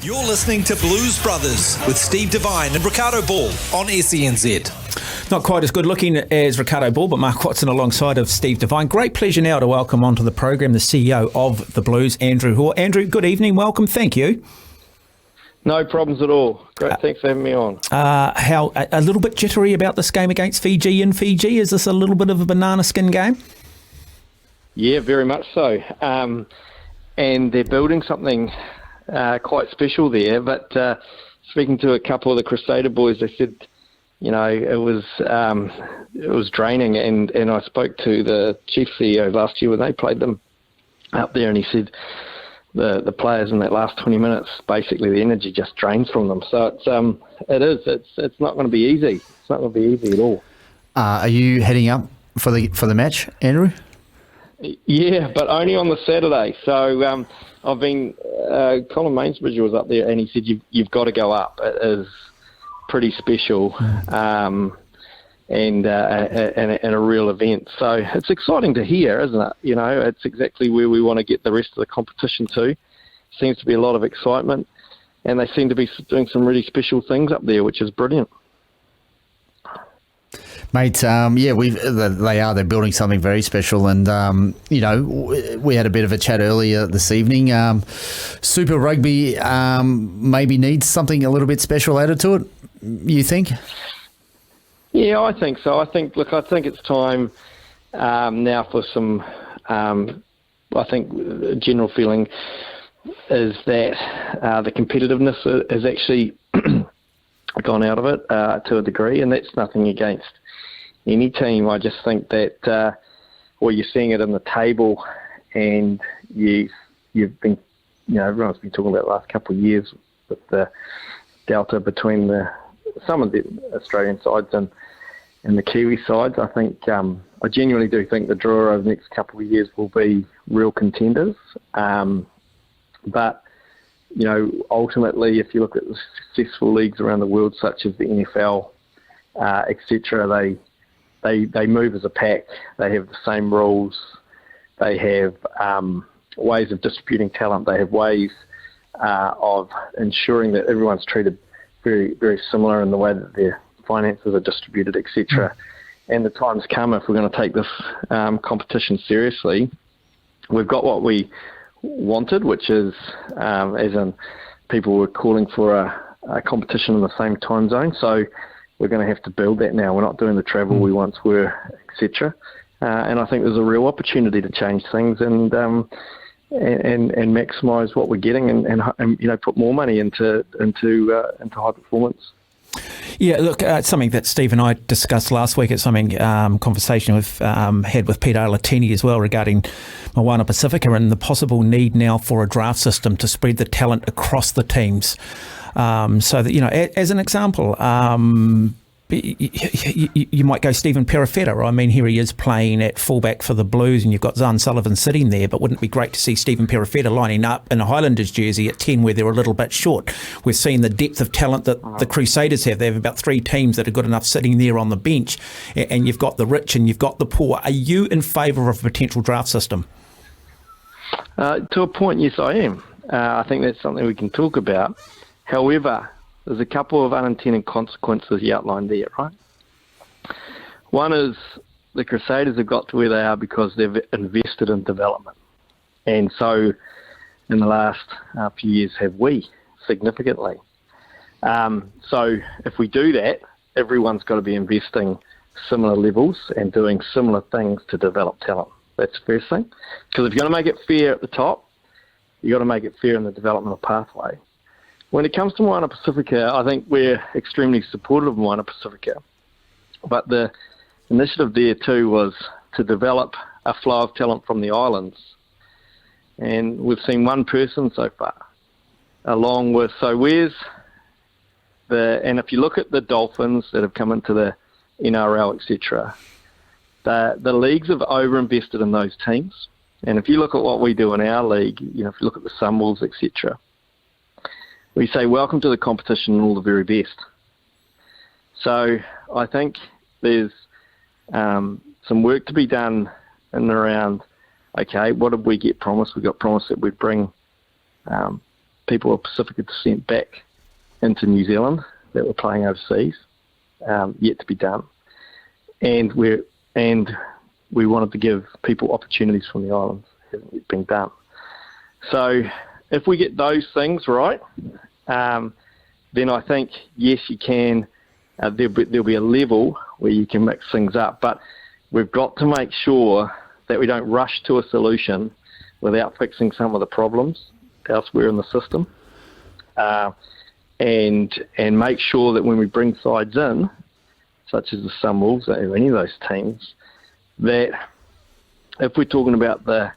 You're listening to Blues Brothers with Steve Devine and Ricardo Ball on SENZ. Not quite as good looking as Ricardo Ball, but Mark Watson alongside of Steve Devine. Great pleasure now to welcome onto the program the CEO of the Blues, Andrew Hore. Andrew, good evening. Welcome. Thank you. No problems at all. Great. Thanks for having me on. How a little bit jittery about this game against Fiji in Fiji? Is this a little bit of a banana skin game? Yeah, very much so. And they're building something quite special there. But speaking to a couple of the Crusader boys, they said, it was draining. And I spoke to the chief CEO last year when they played them up there, and he said the players in that last 20 minutes, basically the energy just drains from them. So it's not going to be easy. It's not going to be easy at all. Are you heading up for the match, Andrew? Yeah, but only on the Saturday. So I've been. Colin Mainsbridge was up there, and he said you've got to go up. It is pretty special, and a real event. So it's exciting to hear, isn't it? It's exactly where we want to get the rest of the competition to. Seems to be a lot of excitement, and they seem to be doing some really special things up there, which is brilliant. Mate, they're building something very special, and we had a bit of a chat earlier this evening. Super Rugby maybe needs something a little bit special added to it, you think? Yeah, I think so. I think it's time now for some. I think the general feeling is that the competitiveness has actually gone out of it to a degree, and that's nothing against any team. I just think that you're seeing it in the table, and you've been, everyone's been talking about the last couple of years with the delta between some of the Australian sides and the Kiwi sides. I think I genuinely do think the draw over the next couple of years will be real contenders, but ultimately, if you look at the successful leagues around the world, such as the NFL, etc., they move as a pack. They have the same rules. They have ways of distributing talent. They have ways of ensuring that everyone's treated very, very similar in the way that their finances are distributed, etc. And the time's come, if we're going to take this competition seriously, we've got what we wanted, which is, as in people were calling for a competition in the same time zone. So we're going to have to build that now. We're not doing the travel we once were, etc. And I think there's a real opportunity to change things and maximise what we're getting and put more money into high performance. Yeah, look, it's something that Steve and I discussed last week. It's something conversation we've had with Peter Alatini as well regarding Moana Pacifica and the possible need now for a draft system to spread the talent across the teams. So that, as an example, you might go Stephen Perifetta. I mean, here he is playing at fullback for the Blues, and you've got Zan Sullivan sitting there, but wouldn't it be great to see Stephen Perifetta lining up in a Highlanders jersey at 10 where they're a little bit short? We've seen the depth of talent that the Crusaders have. They have about 3 teams that are good enough sitting there on the bench, and you've got the rich and you've got the poor. Are you in favour of a potential draft system? To a point, yes, I am. I think that's something we can talk about. However, there's a couple of unintended consequences you outlined there, right? One is the Crusaders have got to where they are because they've invested in development. And so in the last few years have we, significantly. So if we do that, everyone's got to be investing similar levels and doing similar things to develop talent. That's the first thing. Because if you're going to make it fair at the top, you've got to make it fair in the developmental pathway. When it comes to Moana Pacifica, I think we're extremely supportive of Moana Pacifica. But the initiative there too was to develop a flow of talent from the islands. And we've seen one person so far, along with, and if you look at the Dolphins that have come into the NRL, etc., the leagues have overinvested in those teams. And if you look at what we do in our league, if you look at the Sunwolves, etc., we say, welcome to the competition and all the very best. So I think there's some work to be done in and around, okay, what did we get promised? We got promised that we'd bring people of Pacific descent back into New Zealand that were playing overseas, yet to be done. And we wanted to give people opportunities from the islands. It hasn't yet been done. So if we get those things right, then I think, yes, you can. There'll be a level where you can mix things up. But we've got to make sure that we don't rush to a solution without fixing some of the problems elsewhere in the system. And make sure that when we bring sides in, such as the Sunwolves or any of those teams, that if we're talking about the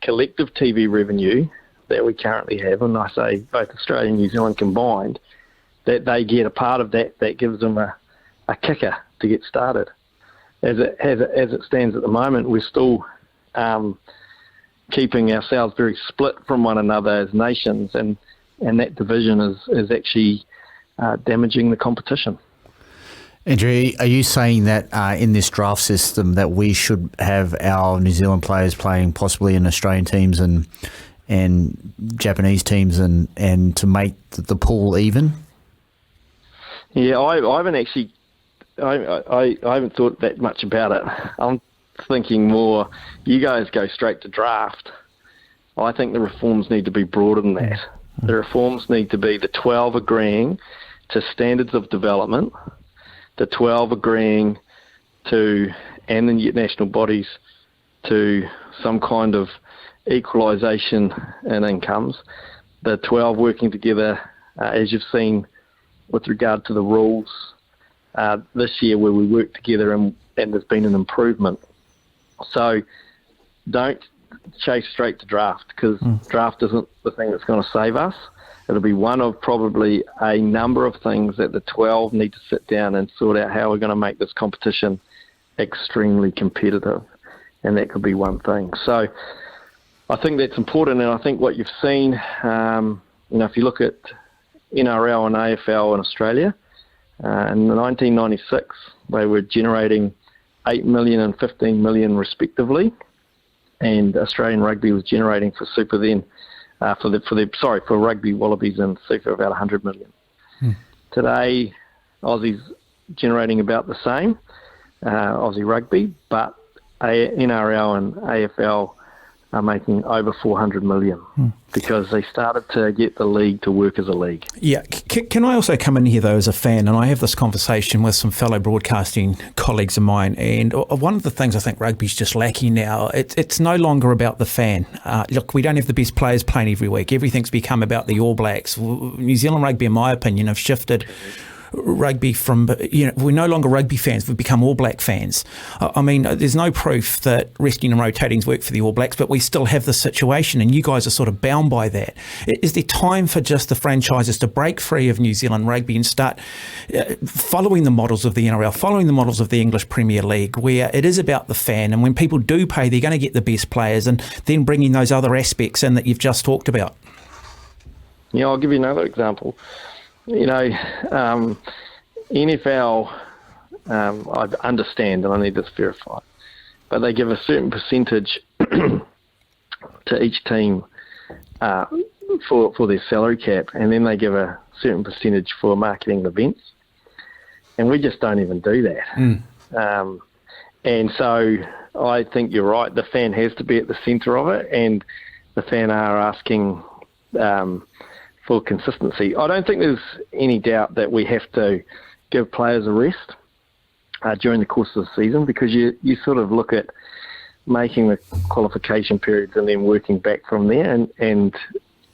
collective TV revenue that we currently have, and I say both Australia and New Zealand combined, that they get a part of that gives them a kicker to get started. As it stands at the moment, we're still keeping ourselves very split from one another as nations, and that division is actually damaging the competition. Andrew, are you saying that in this draft system that we should have our New Zealand players playing possibly in Australian teams and Japanese teams and to make the pool even? Yeah, I haven't actually. I haven't thought that much about it. I'm thinking more, you guys go straight to draft. I think the reforms need to be broader than that. The reforms need to be the 12 agreeing to standards of development, the 12 agreeing to, and the national bodies, to some kind of equalisation in incomes, the 12 working together, as you've seen with regard to the rules this year where we work together and there's been an improvement. So don't chase straight to draft, because draft isn't the thing that's going to save us. It'll be one of probably a number of things that the 12 need to sit down and sort out how we're going to make this competition extremely competitive, and that could be one thing. So I think that's important, and I think what you've seen, if you look at NRL and AFL in Australia, in 1996 they were generating 8 million and 15 million respectively, and Australian Rugby was generating for Super then for Rugby Wallabies and Super about 100 million. Today Aussie's generating about the same, Aussie Rugby, but NRL and AFL are making over 400 million because they started to get the league to work as a league. Yeah. Can I also come in here, though, as a fan? And I have this conversation with some fellow broadcasting colleagues of mine, and one of the things I think rugby's just lacking now, it's no longer about the fan. Look, we don't have the best players playing every week. Everything's become about the All Blacks. New Zealand Rugby, in my opinion, have shifted rugby from, we're no longer rugby fans, we've become All Black fans. I mean, there's no proof that resting and rotating's work for the All Blacks, but we still have this situation, and you guys are sort of bound by that. Is there time for just the franchises to break free of New Zealand Rugby and start following the models of the NRL, following the models of the English Premier League, where it is about the fan, and when people do pay, they're going to get the best players, and then bringing those other aspects in that you've just talked about? Yeah, I'll give you another example. NFL, I understand, and I need this verified, but they give a certain percentage to each team for their salary cap, and then they give a certain percentage for marketing events, and we just don't even do that. And so I think you're right, the fan has to be at the centre of it, and the fan are asking for consistency. I don't think there's any doubt that we have to give players a rest during the course of the season, because you sort of look at making the qualification periods and then working back from there, and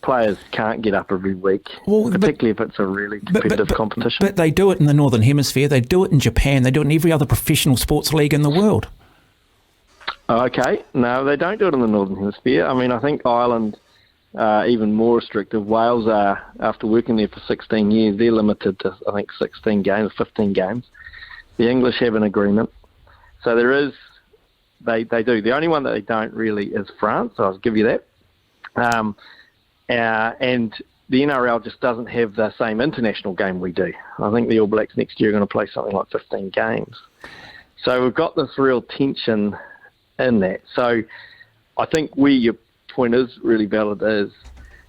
players can't get up every week, particularly if it's a really competitive competition. But they do it in the Northern Hemisphere, they do it in Japan, they do it in every other professional sports league in the world. Okay, no, they don't do it in the Northern Hemisphere. I mean, I think Ireland even more restrictive. Wales are, after working there for 16 years, they're limited to, I think, 16 games, 15 games. The English have an agreement. So there is, they do. The only one that they don't really is France, so I'll give you that. And the NRL just doesn't have the same international game we do. I think the All Blacks next year are going to play something like 15 games. So we've got this real tension in that. So I think where your point is really valid is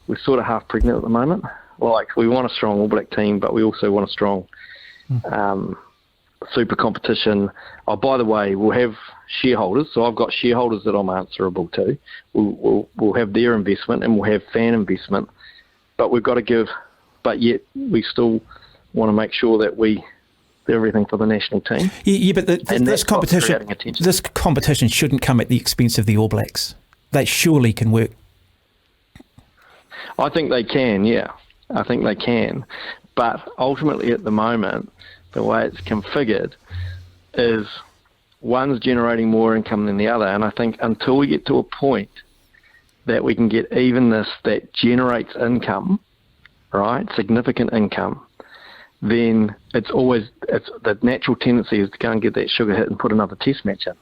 we're sort of half pregnant at the moment. Like, we want a strong All Black team, but we also want a strong super competition. Oh, by the way, we'll have shareholders. So I've got shareholders that I'm answerable to. We'll have their investment, and we'll have fan investment. But we've got to give, but yet we still want to make sure that we do everything for the national team. Yeah, but this competition shouldn't come at the expense of the All Blacks. They surely can work. I think they can, yeah. I think they can. But ultimately at the moment, the way it's configured is one's generating more income than the other. And I think until we get to a point that we can get evenness that generates income, right, significant income, then it's the natural tendency is to go and get that sugar hit and put another test match in.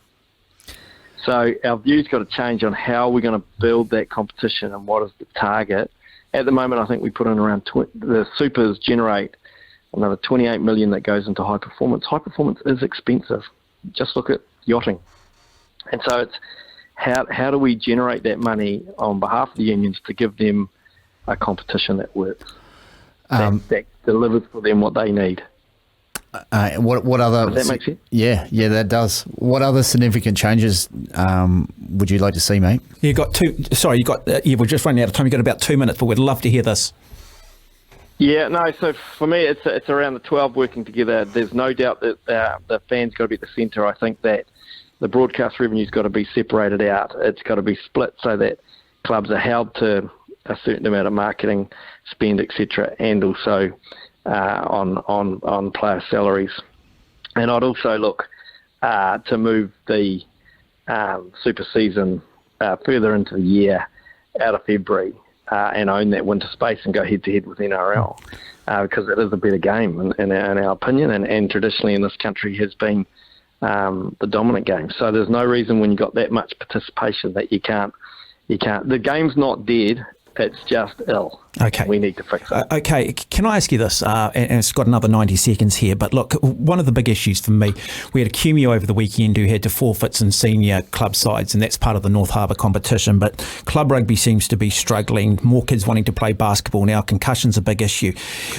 So our view's got to change on how we're going to build that competition and what is the target. At the moment, I think we put in around the supers generate another 28 million that goes into high performance. High performance is expensive. Just look at yachting. And so it's how do we generate that money on behalf of the unions to give them a competition that works, that delivers for them what they need. What other? Does that make sense? Yeah, that does. What other significant changes would you like to see, mate? We're just running out of time. You've got about 2 minutes, but we'd love to hear this. Yeah, no, so for me, it's around the 12 working together. There's no doubt that the fans got to be at the centre. I think that the broadcast revenue's got to be separated out. It's got to be split so that clubs are held to a certain amount of marketing spend, etc., and also on player salaries. And I'd also look to move the super season further into the year out of February and own that winter space and go head-to-head with NRL because it is a better game in our opinion, and traditionally in this country has been the dominant game. So there's no reason when you've got that much participation that you can't. The game's not dead. It's just ill. Okay. We need to fix it. Okay. Can I ask you this? And it's got another 90 seconds here. But look, one of the big issues for me, we had a Cumio over the weekend who had to forfeit some senior club sides, and that's part of the North Harbour competition. But club rugby seems to be struggling. More kids wanting to play basketball now. Concussion's a big issue.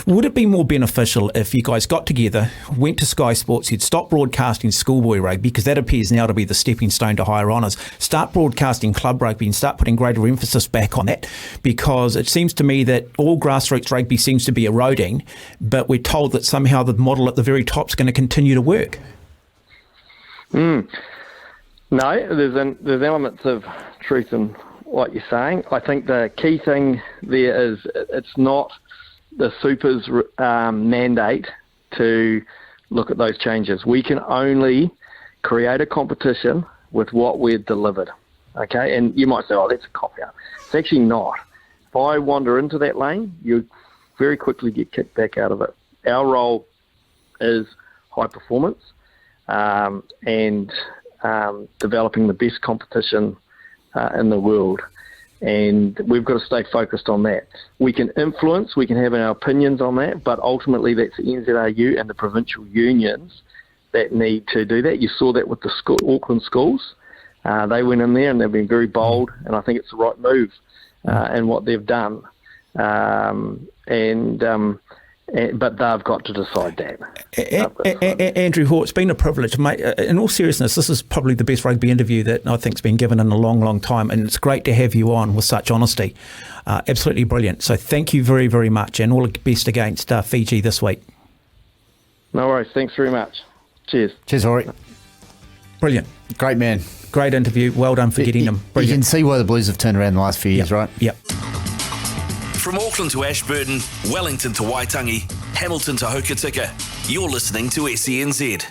Would it be more beneficial if you guys got together, went to Sky Sports, you'd stop broadcasting schoolboy rugby, because that appears now to be the stepping stone to higher honours, start broadcasting club rugby and start putting greater emphasis back on that? Because it seems to me that all grassroots rugby seems to be eroding, but we're told that somehow the model at the very top is going to continue to work. No, there's elements of truth in what you're saying. I think the key thing there is it's not the Super's mandate to look at those changes. We can only create a competition with what we've delivered. Okay, and you might say, oh, that's a cop-out. It's actually not. If I wander into that lane, you very quickly get kicked back out of it. Our role is high performance and developing the best competition in the world. And we've got to stay focused on that. We can influence, we can have our opinions on that, but ultimately that's the NZRU and the provincial unions that need to do that. You saw that with the Auckland schools. They went in there and they've been very bold, and I think it's the right move in what they've done. But they've got to decide that. Andrew Hore, it's been a privilege, mate. In all seriousness, this is probably the best rugby interview that I think's been given in a long, long time, and it's great to have you on with such honesty. Absolutely brilliant. So thank you very, very much, and all the best against Fiji this week. No worries. Thanks very much. Cheers. Cheers, Hore. Brilliant. Great man. Great interview. Well done for getting them. Brilliant. You can see why the Blues have turned around in the last few years, right? Yep. From Auckland to Ashburton, Wellington to Waitangi, Hamilton to Hokitika, you're listening to SENZ.